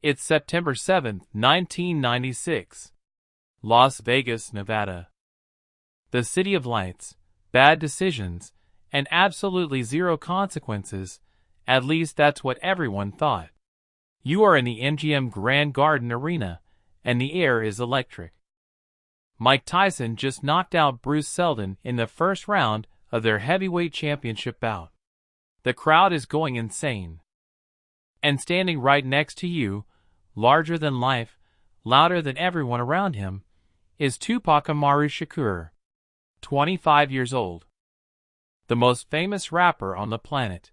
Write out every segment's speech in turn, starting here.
It's September 7, 1996. Las Vegas, Nevada. The city of lights, bad decisions, and absolutely zero consequences. At least that's what everyone thought. You are in the MGM Grand Garden Arena, and the air is electric. Mike Tyson just knocked out Bruce Seldon in the first round of their heavyweight championship bout. The crowd is going insane. And standing right next to you, larger than life, louder than everyone around him, is Tupac Shakur, 25 years old. The most famous rapper on the planet.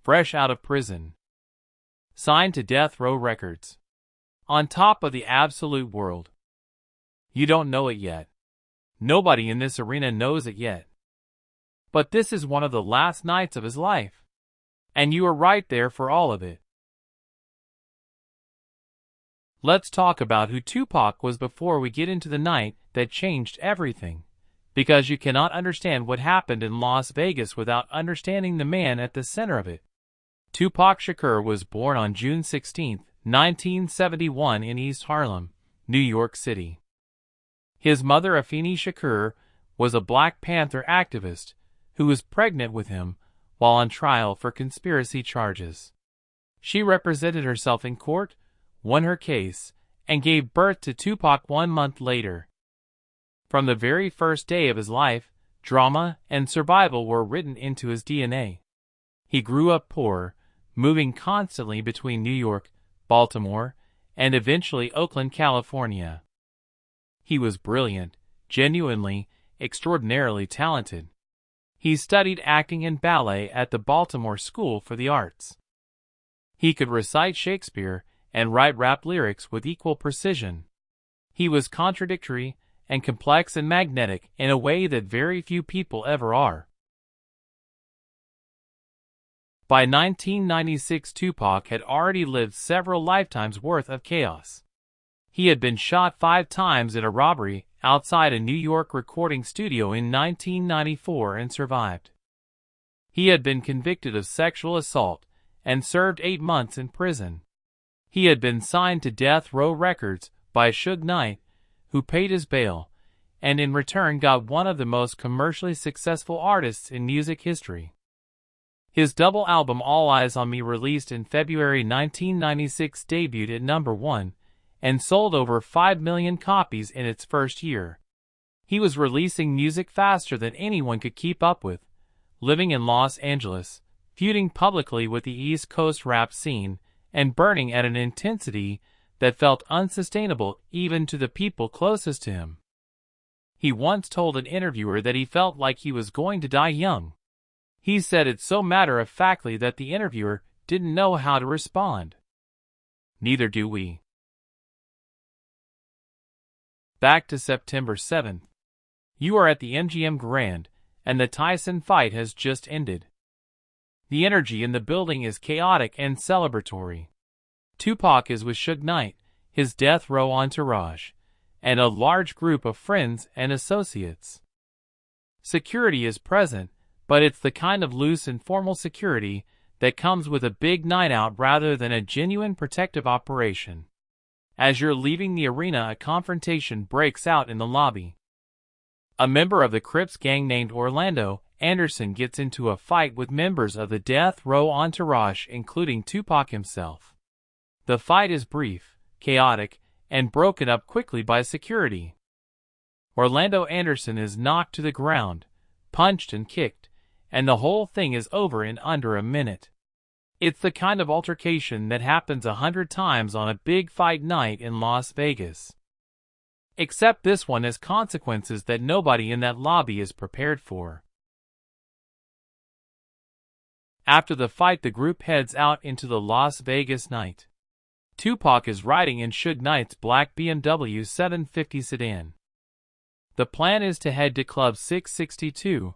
Fresh out of prison. Signed to Death Row Records. On top of the absolute world. You don't know it yet. Nobody in this arena knows it yet. But this is one of the last nights of his life. And you are right there for all of it. Let's talk about who Tupac was before we get into the night that changed everything. Because you cannot understand what happened in Las Vegas without understanding the man at the center of it. Tupac Shakur was born on June 16, 1971 in East Harlem, New York City. His mother, Afeni Shakur, was a Black Panther activist who was pregnant with him while on trial for conspiracy charges. She represented herself in court, won her case, and gave birth to Tupac 1 month later. From the very first day of his life, drama and survival were written into his DNA. He grew up poor, moving constantly between New York, Baltimore, and eventually Oakland, California. He was brilliant, genuinely, extraordinarily talented. He studied acting and ballet at the Baltimore School for the Arts. He could recite Shakespeare and write rap lyrics with equal precision. He was contradictory and complex and magnetic in a way that very few people ever are. By 1996, Tupac had already lived several lifetimes worth of chaos. He had been shot 5 times in a robbery outside a New York recording studio in 1994 and survived. He had been convicted of sexual assault and served 8 months in prison. He had been signed to Death Row Records by Suge Knight, who paid his bail, and in return got one of the most commercially successful artists in music history. His double album All Eyes on Me, released in February 1996, debuted at number 1 and sold over 5 million copies in its first year. He was releasing music faster than anyone could keep up with, living in Los Angeles, feuding publicly with the East Coast rap scene, and burning at an intensity that felt unsustainable even to the people closest to him. He once told an interviewer that he felt like he was going to die young. He said it so matter-of-factly that the interviewer didn't know how to respond. Neither do we. Back to September 7th. You are at the MGM Grand, and the Tyson fight has just ended. The energy in the building is chaotic and celebratory. Tupac is with Suge Knight, his death row entourage, and a large group of friends and associates. Security is present, but it's the kind of loose and formal security that comes with a big night out rather than a genuine protective operation. As you're leaving the arena, a confrontation breaks out in the lobby. A member of the Crips gang named Orlando Anderson gets into a fight with members of the Death Row entourage, including Tupac himself. The fight is brief, chaotic, and broken up quickly by security. Orlando Anderson is knocked to the ground, punched and kicked, and the whole thing is over in under a minute. It's the kind of altercation that happens 100 times on a big fight night in Las Vegas. Except this one has consequences that nobody in that lobby is prepared for. After the fight, the group heads out into the Las Vegas night. Tupac is riding in Suge Knight's black BMW 750 sedan. The plan is to head to Club 662,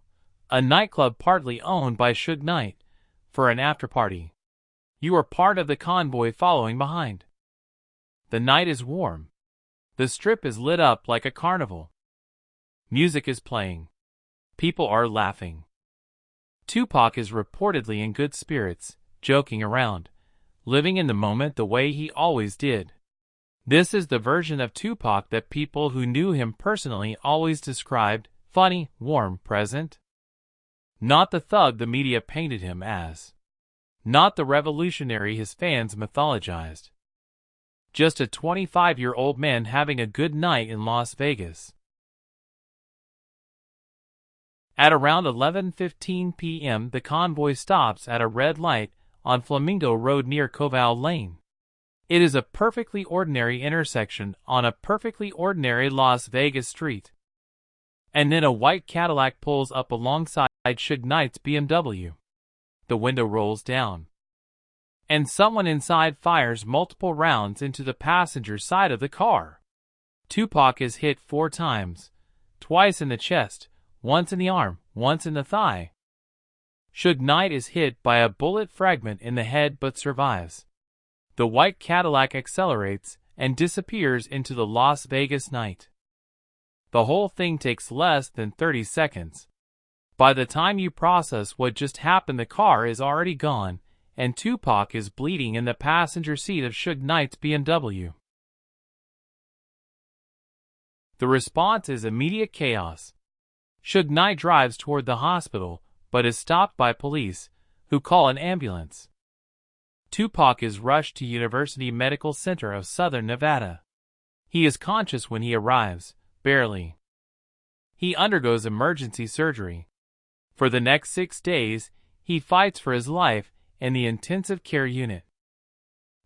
a nightclub partly owned by Suge Knight, for an after-party. You are part of the convoy following behind. The night is warm. The strip is lit up like a carnival. Music is playing. People are laughing. Tupac is reportedly in good spirits, joking around, living in the moment the way he always did. This is the version of Tupac that people who knew him personally always described: funny, warm, present. Not the thug the media painted him as. Not the revolutionary his fans mythologized. Just a 25-year-old man having a good night in Las Vegas. At around 11:15 p.m., the convoy stops at a red light on Flamingo Road near Koval Lane. It is a perfectly ordinary intersection on a perfectly ordinary Las Vegas street. And then a white Cadillac pulls up alongside Suge Knight's BMW. The window rolls down, and someone inside fires multiple rounds into the passenger side of the car. Tupac is hit 4 times, twice in the chest, once in the arm, once in the thigh. Suge Knight is hit by a bullet fragment in the head but survives. The white Cadillac accelerates and disappears into the Las Vegas night. The whole thing takes less than 30 seconds. By the time you process what just happened, the car is already gone, and Tupac is bleeding in the passenger seat of Suge Knight's BMW. The response is immediate chaos. Suge Knight drives toward the hospital, but is stopped by police, who call an ambulance. Tupac is rushed to University Medical Center of Southern Nevada. He is conscious when he arrives, barely. He undergoes emergency surgery. For the next 6 days, he fights for his life in the intensive care unit.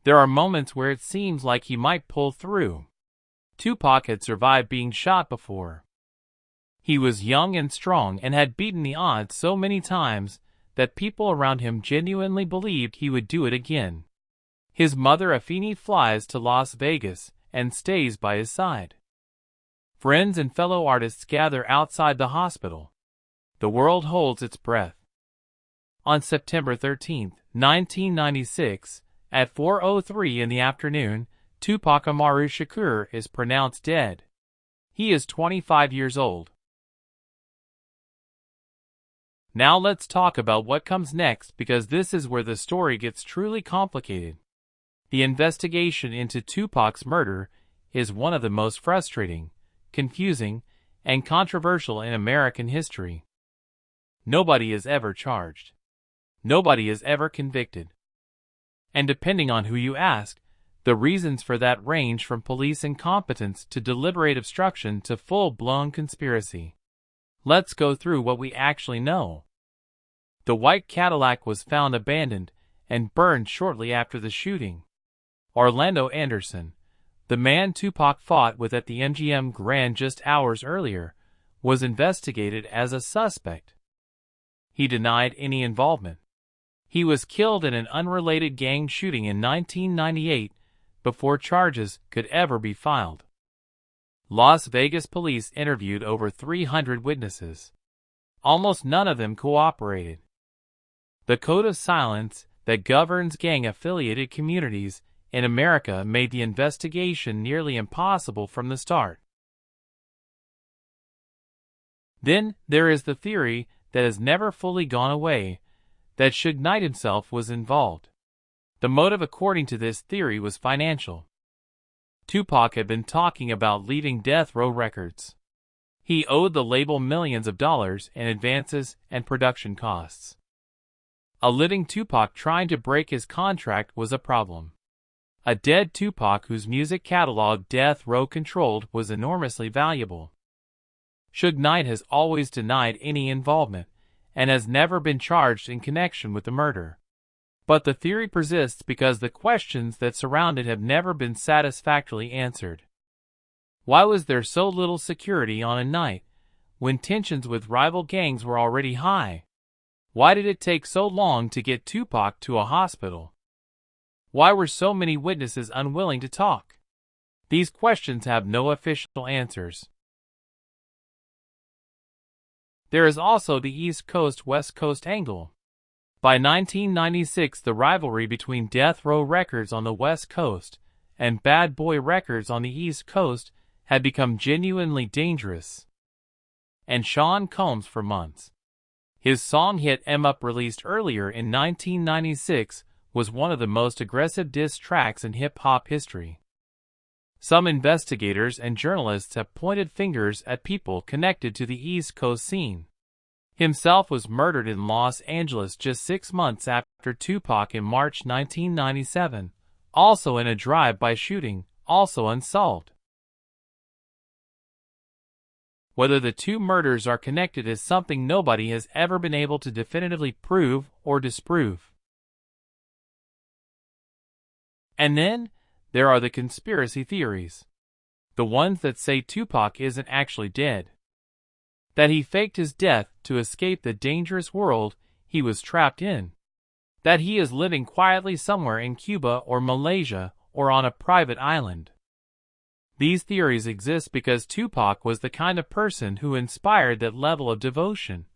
There are moments where it seems like he might pull through. Tupac had survived being shot before. He was young and strong and had beaten the odds so many times that people around him genuinely believed he would do it again. His mother Afeni flies to Las Vegas and stays by his side. Friends and fellow artists gather outside the hospital. The world holds its breath. On September 13, 1996, at 4:03 in the afternoon, Tupac Amaru Shakur is pronounced dead. He is 25 years old. Now let's talk about what comes next, because this is where the story gets truly complicated. The investigation into Tupac's murder is one of the most frustrating, confusing, and controversial in American history. Nobody is ever charged. Nobody is ever convicted. And depending on who you ask, the reasons for that range from police incompetence to deliberate obstruction to full-blown conspiracy. Let's go through what we actually know. The white Cadillac was found abandoned and burned shortly after the shooting. Orlando Anderson, the man Tupac fought with at the MGM Grand just hours earlier, was investigated as a suspect. He denied any involvement. He was killed in an unrelated gang shooting in 1998 before charges could ever be filed. Las Vegas police interviewed over 300 witnesses. Almost none of them cooperated. The code of silence that governs gang-affiliated communities in America made the investigation nearly impossible from the start. Then there is the theory that has never fully gone away, that Suge Knight himself was involved. The motive according to this theory was financial. Tupac had been talking about leaving Death Row Records. He owed the label millions of dollars in advances and production costs. A living Tupac trying to break his contract was a problem. A dead Tupac whose music catalog Death Row controlled was enormously valuable. Suge Knight has always denied any involvement and has never been charged in connection with the murder. But the theory persists because the questions that surround it have never been satisfactorily answered. Why was there so little security on a night when tensions with rival gangs were already high? Why did it take so long to get Tupac to a hospital? Why were so many witnesses unwilling to talk? These questions have no official answers. There is also the East Coast-West Coast angle. By 1996, the rivalry between Death Row Records on the West Coast and Bad Boy Records on the East Coast had become genuinely dangerous. And Sean Combs for months. His song hit M Up, released earlier in 1996, was one of the most aggressive diss tracks in hip-hop history. Some investigators and journalists have pointed fingers at people connected to the East Coast scene. Himself was murdered in Los Angeles just 6 months after Tupac in March 1997, also in a drive-by shooting, also unsolved. Whether the two murders are connected is something nobody has ever been able to definitively prove or disprove. And then, there are the conspiracy theories. The ones that say Tupac isn't actually dead. That he faked his death to escape the dangerous world he was trapped in. That he is living quietly somewhere in Cuba or Malaysia or on a private island. These theories exist because Tupac was the kind of person who inspired that level of devotion.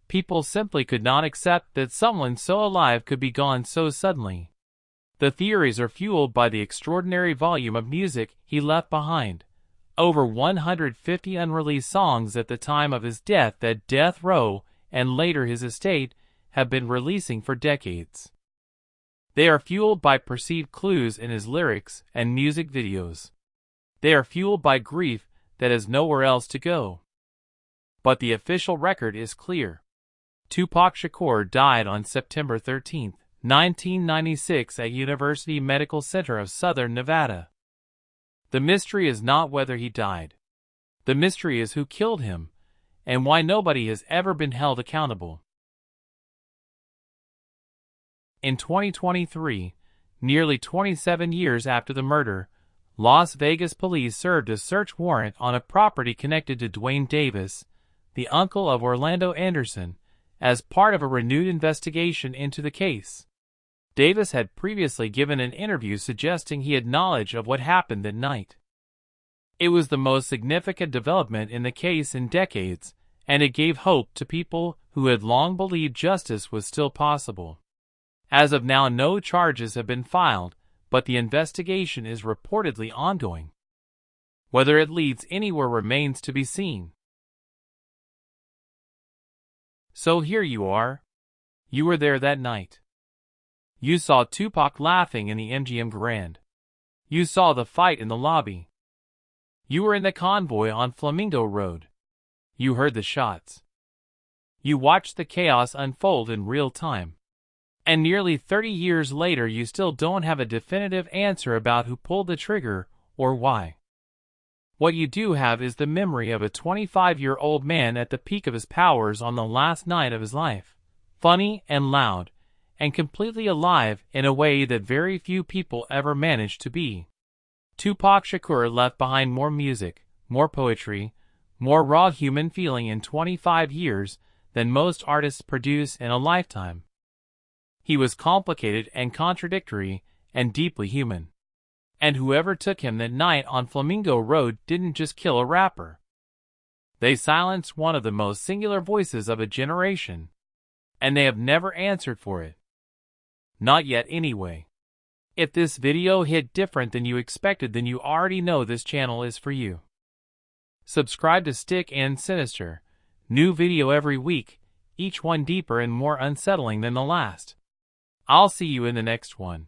People simply could not accept that someone so alive could be gone so suddenly. The theories are fueled by the extraordinary volume of music he left behind. Over 150 unreleased songs at the time of his death that Death Row and later his estate have been releasing for decades. They are fueled by perceived clues in his lyrics and music videos. They are fueled by grief that has nowhere else to go. But the official record is clear. Tupac Shakur died on September 13, 1996 at University Medical Center of Southern Nevada. The mystery is not whether he died. The mystery is who killed him, and why nobody has ever been held accountable. In 2023, nearly 27 years after the murder, Las Vegas police served a search warrant on a property connected to Dwayne Davis, the uncle of Orlando Anderson, as part of a renewed investigation into the case. Davis had previously given an interview suggesting he had knowledge of what happened that night. It was the most significant development in the case in decades, and it gave hope to people who had long believed justice was still possible. As of now, no charges have been filed, but the investigation is reportedly ongoing. Whether it leads anywhere remains to be seen. So here you are. You were there that night. You saw Tupac laughing in the MGM Grand. You saw the fight in the lobby. You were in the convoy on Flamingo Road. You heard the shots. You watched the chaos unfold in real time. And nearly 30 years later, you still don't have a definitive answer about who pulled the trigger or why. What you do have is the memory of a 25-year-old man at the peak of his powers on the last night of his life, funny and loud, and completely alive in a way that very few people ever managed to be. Tupac Shakur left behind more music, more poetry, more raw human feeling in 25 years than most artists produce in a lifetime. He was complicated and contradictory and deeply human. And whoever took him that night on Flamingo Road didn't just kill a rapper. They silenced one of the most singular voices of a generation. And they have never answered for it. Not yet anyway. If this video hit different than you expected, then you already know this channel is for you. Subscribe to Stick and Sinister. New video every week, each one deeper and more unsettling than the last. I'll see you in the next one.